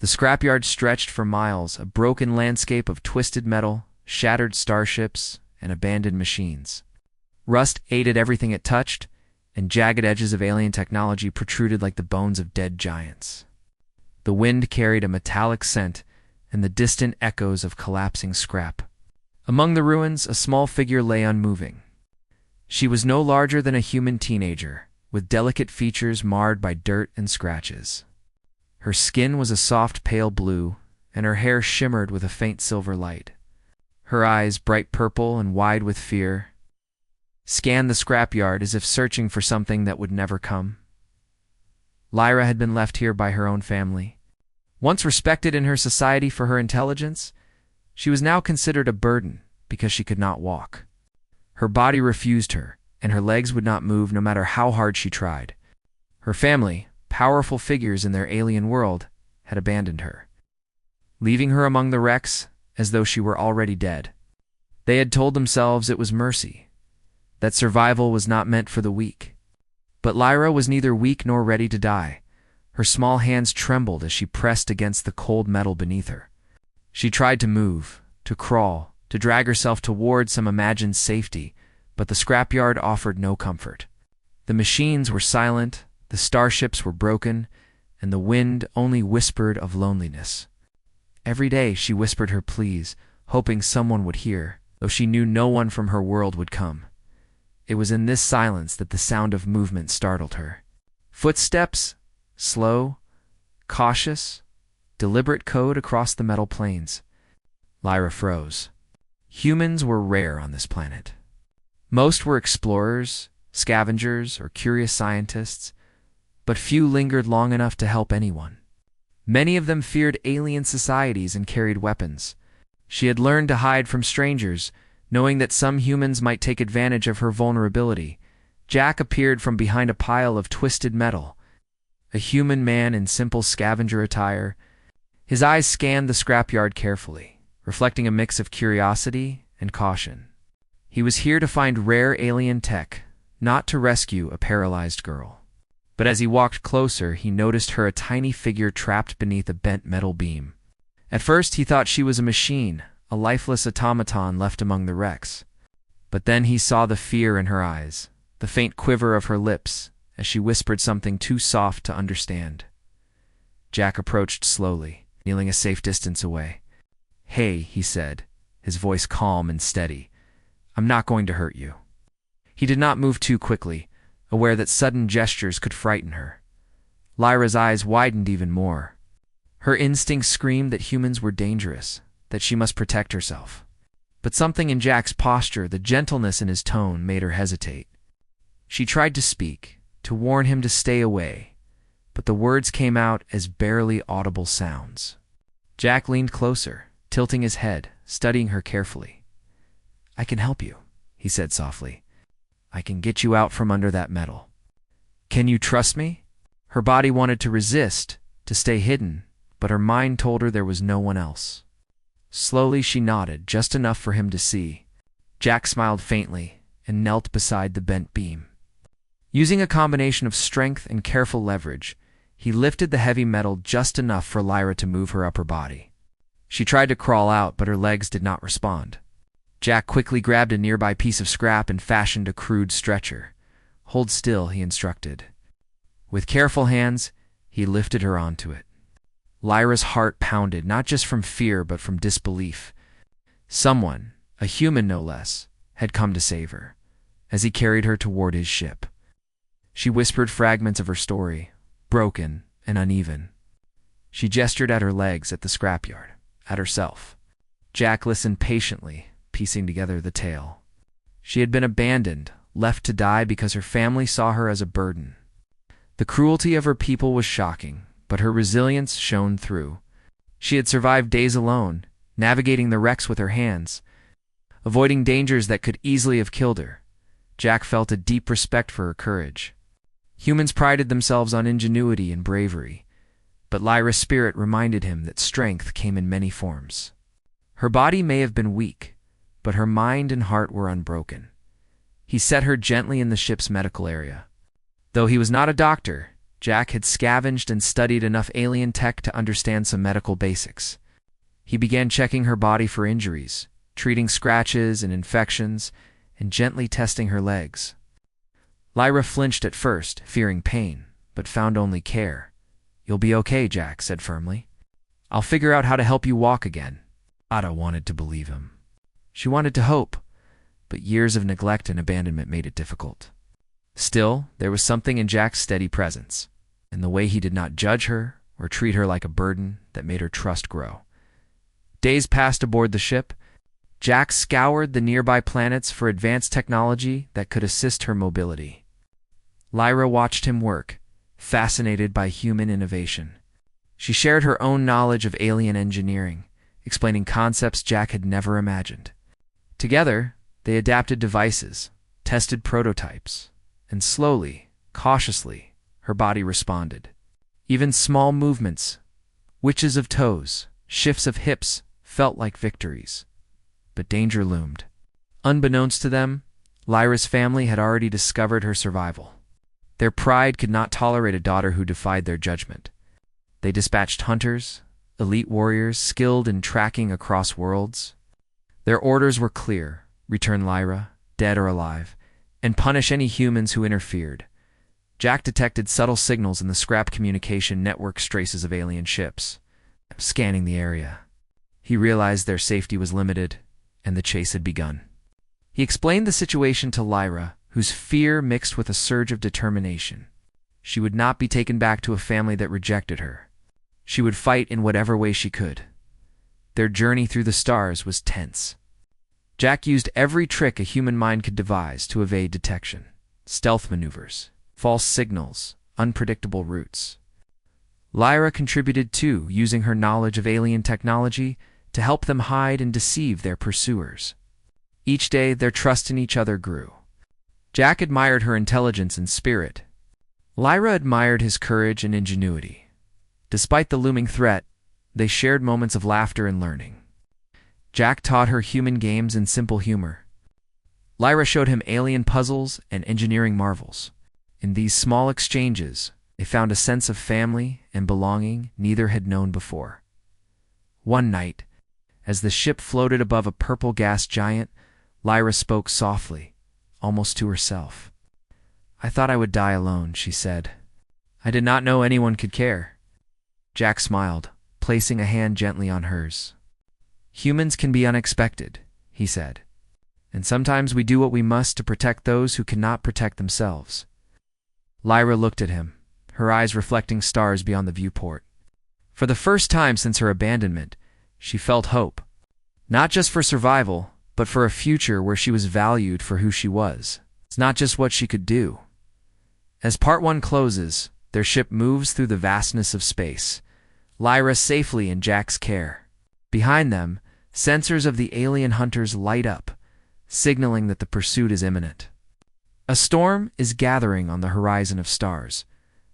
The scrapyard stretched for miles, a broken landscape of twisted metal, shattered starships, and abandoned machines. Rust ate at everything it touched, and jagged edges of alien technology protruded like the bones of dead giants. The wind carried a metallic scent and the distant echoes of collapsing scrap. Among the ruins, a small figure lay unmoving. She was no larger than a human teenager, with delicate features marred by dirt and scratches. Her skin was a soft pale blue, and her hair shimmered with a faint silver light. Her eyes, bright purple and wide with fear, scanned the scrapyard as if searching for something that would never come. Lyra had been left here by her own family. Once respected in her society for her intelligence, she was now considered a burden because she could not walk. Her body refused her, and her legs would not move no matter how hard she tried. Her family, powerful figures in their alien world, had abandoned her, leaving her among the wrecks as though she were already dead. They had told themselves it was mercy, that survival was not meant for the weak. But Lyra was neither weak nor ready to die. Her small hands trembled as she pressed against the cold metal beneath her. She tried to move, to crawl, to drag herself toward some imagined safety, but the scrapyard offered no comfort. The machines were silent, the starships were broken, and the wind only whispered of loneliness. Every day she whispered her pleas, hoping someone would hear, though she knew no one from her world would come. It was in this silence that the sound of movement startled her. Footsteps, slow, cautious, deliberate code across the metal plains. Lyra froze. Humans were rare on this planet. Most were explorers, scavengers, or curious scientists, but few lingered long enough to help anyone. Many of them feared alien societies and carried weapons. She had learned to hide from strangers, knowing that some humans might take advantage of her vulnerability. Jack appeared from behind a pile of twisted metal, a human man in simple scavenger attire. His eyes scanned the scrapyard carefully, reflecting a mix of curiosity and caution. He was here to find rare alien tech, not to rescue a paralyzed girl. But as he walked closer, he noticed her a tiny figure trapped beneath a bent metal beam. At first, he thought she was a machine, a lifeless automaton left among the wrecks. But then he saw the fear in her eyes, the faint quiver of her lips, as she whispered something too soft to understand. Jack approached slowly, kneeling a safe distance away. "Hey," he said, his voice calm and steady. "I'm not going to hurt you." He did not move too quickly, aware that sudden gestures could frighten her. Lyra's eyes widened even more. Her instincts screamed that humans were dangerous, that she must protect herself. But something in Jack's posture, the gentleness in his tone, made her hesitate. She tried to speak, to warn him to stay away, but the words came out as barely audible sounds. Jack leaned closer, tilting his head, studying her carefully. "I can help you," he said softly. "I can get you out from under that metal. Can you trust me?" Her body wanted to resist, to stay hidden, but her mind told her there was no one else. Slowly she nodded, just enough for him to see. Jack smiled faintly and knelt beside the bent beam. Using a combination of strength and careful leverage, he lifted the heavy metal just enough for Lyra to move her upper body. She tried to crawl out, but her legs did not respond. Jack quickly grabbed a nearby piece of scrap and fashioned a crude stretcher. "Hold still," he instructed. With careful hands, he lifted her onto it. Lyra's heart pounded, not just from fear but from disbelief. Someone, a human no less, had come to save her, as he carried her toward his ship. She whispered fragments of her story, broken and uneven. She gestured at her legs, at the scrapyard, at herself. Jack listened patiently, piecing together the tale. She had been abandoned, left to die because her family saw her as a burden. The cruelty of her people was shocking, but her resilience shone through. She had survived days alone, navigating the wrecks with her hands, avoiding dangers that could easily have killed her. Jack felt a deep respect for her courage. Humans prided themselves on ingenuity and bravery, but Lyra's spirit reminded him that strength came in many forms. Her body may have been weak, but her mind and heart were unbroken. He set her gently in the ship's medical area. Though he was not a doctor, Jack had scavenged and studied enough alien tech to understand some medical basics. He began checking her body for injuries, treating scratches and infections, and gently testing her legs. Lyra flinched at first, fearing pain, but found only care. "You'll be okay," Jack said firmly. "I'll figure out how to help you walk again." Ada wanted to believe him. She wanted to hope, but years of neglect and abandonment made it difficult. Still, there was something in Jack's steady presence, and the way he did not judge her or treat her like a burden that made her trust grow. Days passed aboard the ship. Jack scoured the nearby planets for advanced technology that could assist her mobility. Lyra watched him work, fascinated by human innovation. She shared her own knowledge of alien engineering, explaining concepts Jack had never imagined. Together, they adapted devices, tested prototypes, and slowly, cautiously, her body responded. Even small movements, twitches of toes, shifts of hips, felt like victories. But danger loomed. Unbeknownst to them, Lyra's family had already discovered her survival. Their pride could not tolerate a daughter who defied their judgment. They dispatched hunters, elite warriors skilled in tracking across worlds. Their orders were clear: return Lyra, dead or alive, and punish any humans who interfered. Jack detected subtle signals in the scrap communication network traces of alien ships. Scanning the area, he realized their safety was limited, and the chase had begun. He explained the situation to Lyra, whose fear mixed with a surge of determination. She would not be taken back to a family that rejected her. She would fight in whatever way she could. Their journey through the stars was tense. Jack used every trick a human mind could devise to evade detection: stealth maneuvers, false signals, unpredictable routes. Lyra contributed too, using her knowledge of alien technology to help them hide and deceive their pursuers. Each day, their trust in each other grew. Jack admired her intelligence and spirit. Lyra admired his courage and ingenuity. Despite the looming threat, they shared moments of laughter and learning. Jack taught her human games and simple humor. Lyra showed him alien puzzles and engineering marvels. In these small exchanges, they found a sense of family and belonging neither had known before. One night, as the ship floated above a purple gas giant, Lyra spoke softly, almost to herself. "I thought I would die alone," she said. "I did not know anyone could care." Jack smiled, placing a hand gently on hers. "Humans can be unexpected," he said, "and sometimes we do what we must to protect those who cannot protect themselves." Lyra looked at him, her eyes reflecting stars beyond the viewport. For the first time since her abandonment, she felt hope. Not just for survival, but for a future where she was valued for who she was. It's not just what she could do. As part one closes, their ship moves through the vastness of space, Lyra safely in Jack's care. Behind them, sensors of the alien hunters light up, signaling that the pursuit is imminent. A storm is gathering on the horizon of stars,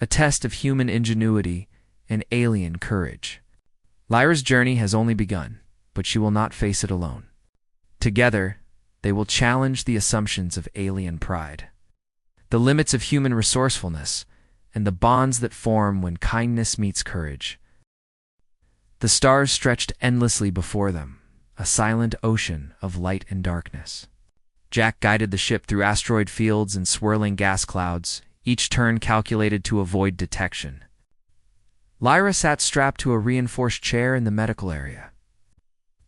a test of human ingenuity and alien courage. Lyra's journey has only begun, but she will not face it alone. Together, they will challenge the assumptions of alien pride, the limits of human resourcefulness, and the bonds that form when kindness meets courage. The stars stretched endlessly before them, a silent ocean of light and darkness. Jack guided the ship through asteroid fields and swirling gas clouds, each turn calculated to avoid detection. Lyra sat strapped to a reinforced chair in the medical area.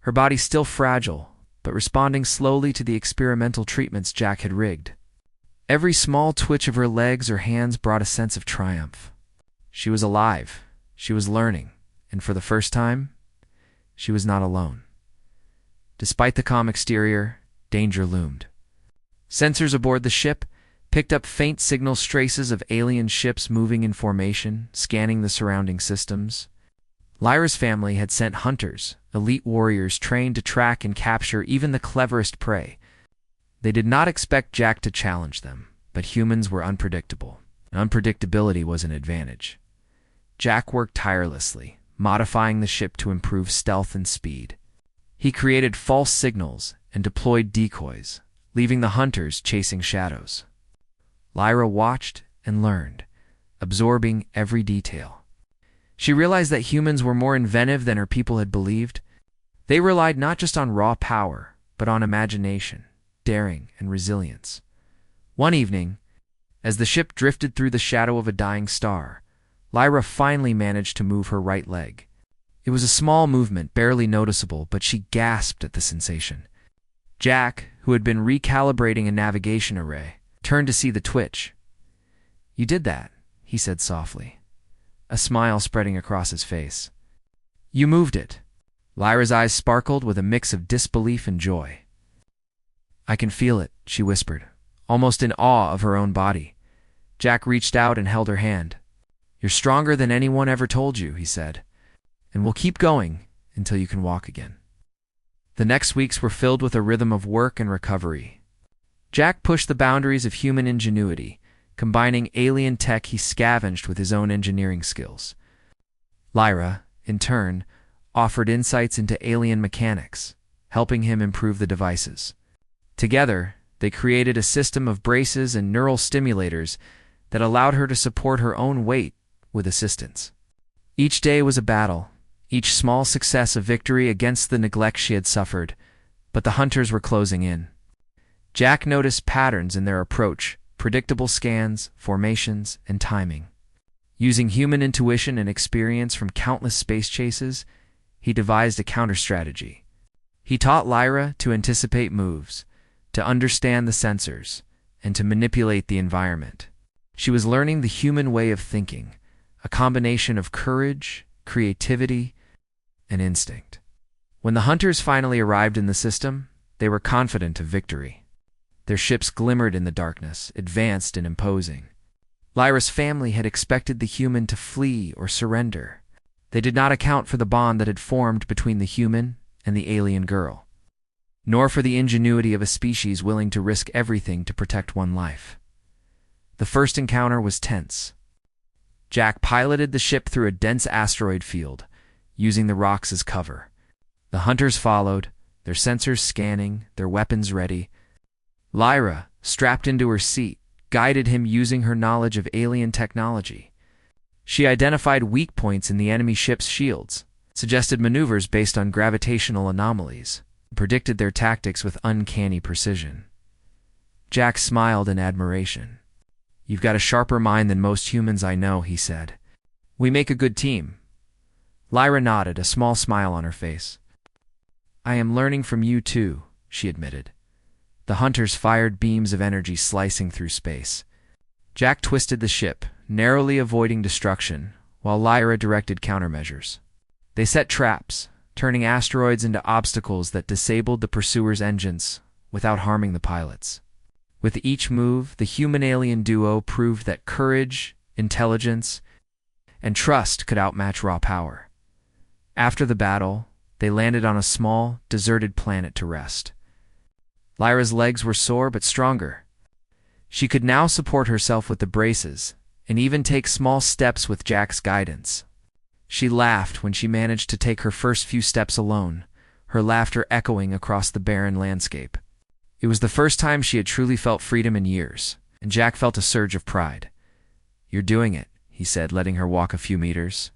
Her body still fragile, but responding slowly to the experimental treatments Jack had rigged. Every small twitch of her legs or hands brought a sense of triumph. She was alive, she was learning, and for the first time, she was not alone. Despite the calm exterior, danger loomed. Sensors aboard the ship picked up faint signal traces of alien ships moving in formation, scanning the surrounding systems. Lyra's family had sent hunters, elite warriors trained to track and capture even the cleverest prey. They did not expect Jack to challenge them, but humans were unpredictable, and unpredictability was an advantage. Jack worked tirelessly, modifying the ship to improve stealth and speed. He created false signals and deployed decoys, leaving the hunters chasing shadows. Lyra watched and learned, absorbing every detail. She realized that humans were more inventive than her people had believed. They relied not just on raw power, but on imagination, daring, and resilience. One evening, as the ship drifted through the shadow of a dying star, Lyra finally managed to move her right leg. It was a small movement, barely noticeable, but she gasped at the sensation. Jack, who had been recalibrating a navigation array, turned to see the twitch. "You did that," he said softly, a smile spreading across his face. "You moved it." Lyra's eyes sparkled with a mix of disbelief and joy. "I can feel it," she whispered, almost in awe of her own body. Jack reached out and held her hand. "You're stronger than anyone ever told you," he said, "and we'll keep going until you can walk again." The next weeks were filled with a rhythm of work and recovery. Jack pushed the boundaries of human ingenuity, combining alien tech he scavenged with his own engineering skills. Lyra, in turn, offered insights into alien mechanics, helping him improve the devices. Together, they created a system of braces and neural stimulators that allowed her to support her own weight with assistance. Each day was a battle, each small success a victory against the neglect she had suffered, but the hunters were closing in. Jack noticed patterns in their approach, predictable scans, formations, and timing. Using human intuition and experience from countless space chases, he devised a counter-strategy. He taught Lyra to anticipate moves, to understand the sensors, and to manipulate the environment. She was learning the human way of thinking, a combination of courage, creativity, and instinct. When the hunters finally arrived in the system, they were confident of victory. Their ships glimmered in the darkness, advanced and imposing. Lyra's family had expected the human to flee or surrender. They did not account for the bond that had formed between the human and the alien girl, nor for the ingenuity of a species willing to risk everything to protect one life. The first encounter was tense. Jack piloted the ship through a dense asteroid field, using the rocks as cover. The hunters followed, their sensors scanning, their weapons ready. Lyra, strapped into her seat, guided him using her knowledge of alien technology. She identified weak points in the enemy ship's shields, suggested maneuvers based on gravitational anomalies, and predicted their tactics with uncanny precision. Jack smiled in admiration. "You've got a sharper mind than most humans I know," he said. "We make a good team." Lyra nodded, a small smile on her face. "I am learning from you too," she admitted. The hunters fired beams of energy slicing through space. Jack twisted the ship, narrowly avoiding destruction, while Lyra directed countermeasures. They set traps, turning asteroids into obstacles that disabled the pursuers' engines without harming the pilots. With each move, the human-alien duo proved that courage, intelligence, and trust could outmatch raw power. After the battle, they landed on a small, deserted planet to rest. Lyra's legs were sore but stronger. She could now support herself with the braces, and even take small steps with Jack's guidance. She laughed when she managed to take her first few steps alone, her laughter echoing across the barren landscape. It was the first time she had truly felt freedom in years, and Jack felt a surge of pride. "You're doing it," he said, letting her walk a few meters.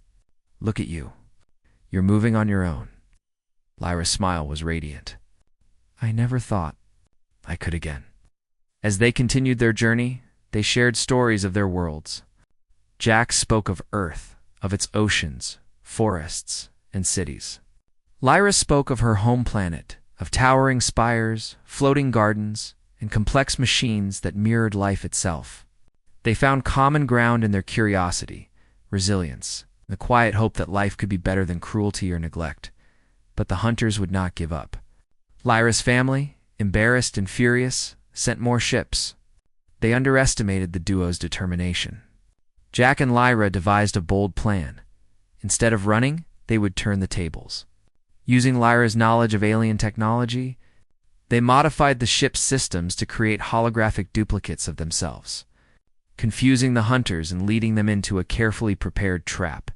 "Look at you. You're moving on your own." Lyra's smile was radiant. "I never thought I could again." As they continued their journey, they shared stories of their worlds. Jack spoke of Earth, of its oceans, forests, and cities. Lyra spoke of her home planet, of towering spires, floating gardens, and complex machines that mirrored life itself. They found common ground in their curiosity, resilience, and the quiet hope that life could be better than cruelty or neglect. But the hunters would not give up. Lyra's family, embarrassed and furious, sent more ships. They underestimated the duo's determination. Jack and Lyra devised a bold plan. Instead of running, they would turn the tables. Using Lyra's knowledge of alien technology, they modified the ship's systems to create holographic duplicates of themselves, confusing the hunters and leading them into a carefully prepared trap.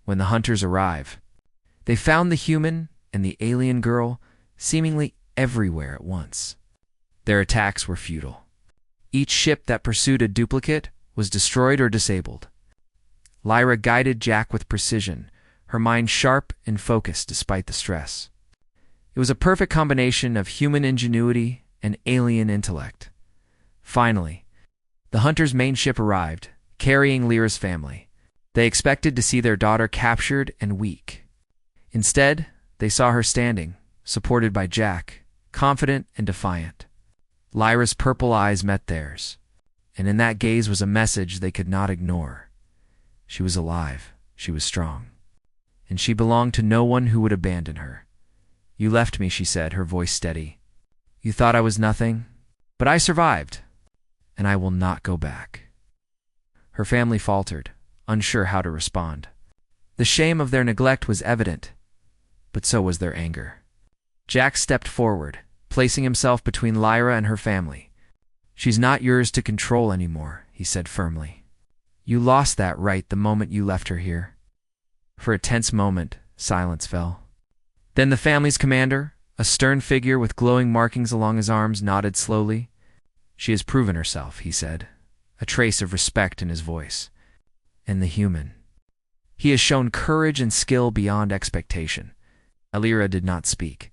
When the hunters arrive, they found the human and the alien girl seemingly everywhere at once. Their attacks were futile. Each ship that pursued a duplicate was destroyed or disabled. Lyra guided Jack with precision, her mind sharp and focused despite the stress. It was a perfect combination of human ingenuity and alien intellect. Finally, the hunters' main ship arrived, carrying Lyra's family. They expected to see their daughter captured and weak. Instead, they saw her standing, supported by Jack, confident and defiant. Lyra's purple eyes met theirs, and in that gaze was a message they could not ignore. She was alive, she was strong, and she belonged to no one who would abandon her. "You left me," she said, her voice steady. "You thought I was nothing, but I survived, and I will not go back." Her family faltered, unsure how to respond. The shame of their neglect was evident, but so was their anger. Jack stepped forward, placing himself between Lyra and her family. "She's not yours to control anymore," he said firmly. "You lost that right the moment you left her here." For a tense moment, silence fell. Then the family's commander, a stern figure with glowing markings along his arms, nodded slowly. "She has proven herself," he said, a trace of respect in his voice. "And the human. He has shown courage and skill beyond expectation." Lyra did not speak.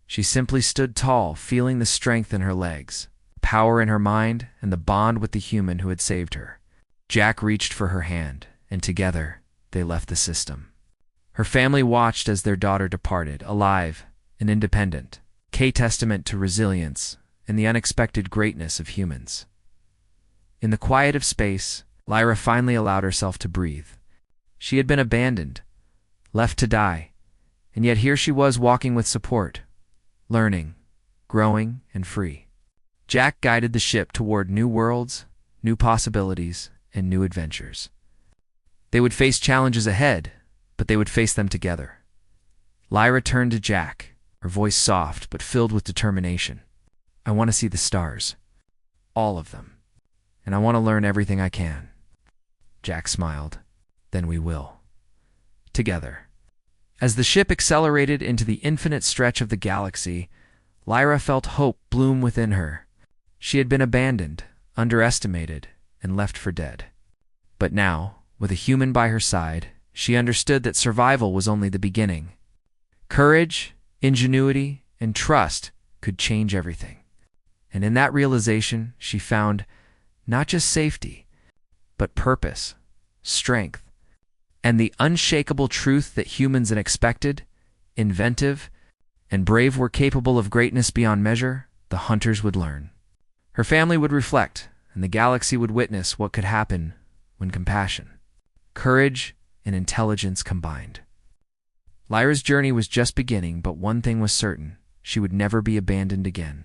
She simply stood tall, feeling the strength in her legs, power in her mind, and the bond with the human who had saved her. Jack reached for her hand, and together they left the system. Her family watched as their daughter departed, alive and independent, a testament to resilience and the unexpected greatness of humans. In the quiet of space, Lyra finally allowed herself to breathe. She had been abandoned, left to die, and yet here she was walking with support, learning, growing, and free. Jack guided the ship toward new worlds, new possibilities, and new adventures. They would face challenges ahead, but they would face them together. Lyra turned to Jack, her voice soft but filled with determination. "I want to see the stars. All of them. And I want to learn everything I can." Jack smiled. "Then we will. Together." As the ship accelerated into the infinite stretch of the galaxy, Lyra felt hope bloom within her. She had been abandoned, underestimated, and left for dead. But now, with a human by her side, she understood that survival was only the beginning. Courage, ingenuity, and trust could change everything. And in that realization, she found not just safety, but purpose, strength, and the unshakable truth that humans unexpected, inventive, and brave were capable of greatness beyond measure. The hunters would learn. Her family would reflect, and the galaxy would witness what could happen when compassion, courage, and intelligence combined. Lyra's journey was just beginning, but one thing was certain: she would never be abandoned again.